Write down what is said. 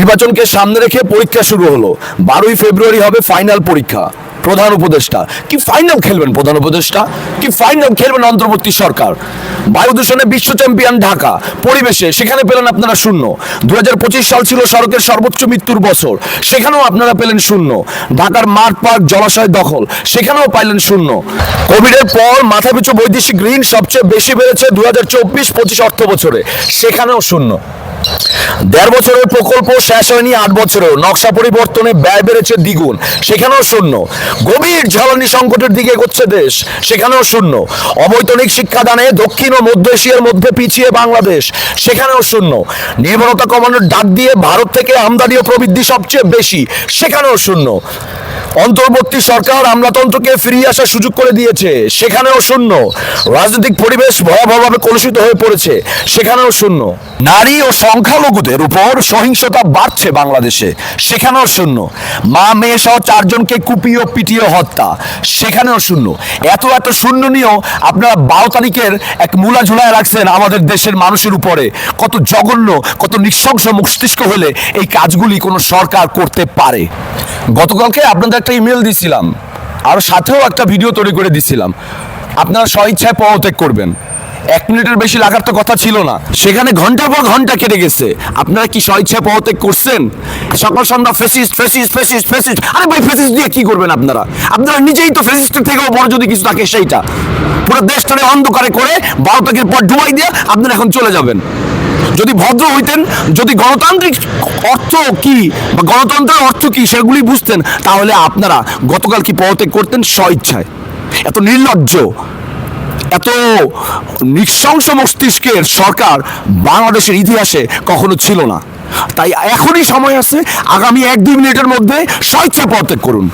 নির্বাচনকে সামনে রেখে পরীক্ষা শুরু হলো। 12ই ফেব্রুয়ারি হবে ফাইনাল পরীক্ষা। প্রধান উপদেষ্টা কি ফাইনাল খেলবেন? প্রধান উপদেষ্টা কি ফাইনাল খেলবেন? অন্তর্বর্তী সরকার। বায়ু দূষণে বিশ্ব চ্যাম্পিয়ন ঢাকা, পরিবেশে সেখানে পেলেন আপনারা শূন্য। 2025 সাল ছিল সড়কের সর্বোচ্চ মৃত্যুর বছর, সেখানেও আপনারা পেলেন শূন্য। ঢাকার মাঠ পার্ক জলাশয় দখল, সেখানেও পাইলেন শূন্য। কোভিডের পর মাথাপিছু বৈদেশিক ঋণ সবচেয়ে বেশি বেড়েছে 2024-25 অর্থ বছরে, সেখানেও শূন্য। 1.5 বছরের প্রকল্প শেষ হয়নি 8 বছরেও, নকশা পরিবর্তনে ব্যয় বেড়েছে দ্বিগুণ, সেখানেও শূন্য। গভীর জ্বালানি সংকটের দিকে এগোচ্ছে দেশ, সেখানেও শূন্য। অবৈতনিক শিক্ষাদানে দক্ষিণ ও মধ্য এশিয়ার মধ্যে পিছিয়ে বাংলাদেশ, সেখানেও শূন্য। নির্ভরতা কমানোর ডাক দিয়ে ভারত থেকে আমদানি ও প্রবৃদ্ধি সবচেয়ে বেশি, সেখানেও শূন্য। অন্তর্বর্তী সরকার আমলাতন্ত্রকে ফিরিয়ে আসার সুযোগ করে দিয়েছে, সেখানেও শূন্য। রাজনৈতিক পরিবেশ ভয়াবহভাবে কলুষিত হয়ে পড়েছে, সেখানেও শূন্য। নারী ও সংখ্যালঘুদের উপর সহিংসতা বাড়ছে বাংলাদেশে, সেখানেও শূন্য। মা মেয়ে সহ 4 জনকে কুপিয়ে পিটিয়ে হত্যা, সেখানেও শূন্য। এত শূন্য নিয়েও আপনারা 12 তারিখের এক মূলা ঝুলায় রাখছেন আমাদের দেশের মানুষের উপরে। কত জঘন্য, কত নৃশংস মস্তিষ্ক হলে এই কাজগুলি কোনো সরকার করতে পারে। গতকালকে আপনাদের একটা ইমেল দিছিলাম, আর সাথেও একটা ভিডিও তৈরি করে দিছিলাম। আপনারা স্বইচ্ছায় পদত্যাগ করবেন। 1 মিনিটের বেশি লাগার তো কথা ছিল না, সেখানে ঘন্টার পর ঘন্টা কেটে গেছে। আপনারা কি স্বইচ্ছায় পদত্যাগ করছেন? সকাল সন্ধ্যা ফেসিস্ট ফেসিস্ট ফেসিস্ট ফেসিস্ট। আরে ভাই, ফেসিস্ট দিয়ে কি করবেন আপনারা? আপনারা নিজেই তো ফেসিস্টের থেকেও বড় যদি কিছু থাকে সেইটা। পুরো দেশটারে অন্ধকারে করে 12 তারিখের পর ডুবাই দিয়ে আপনারা এখন চলে যাবেন। যদি ভদ্র হইতেন, যদি গণতান্ত্রিক অর্থ কি বা গণতন্ত্রের অর্থ কি সেগুলি বুঝতেন, তাহলে আপনারা গতকাল কি পদত্যাগ করতেন স্বইচ্ছায়? এত নির্লজ্জ, এত নৃশংস মস্তিষ্কের সরকার বাংলাদেশের ইতিহাসে কখনো ছিল না। তাই এখনই সময় আছে, আগামী 1-2 মিনিটের মধ্যে স্বইচ্ছায় পদত্যাগ করুন।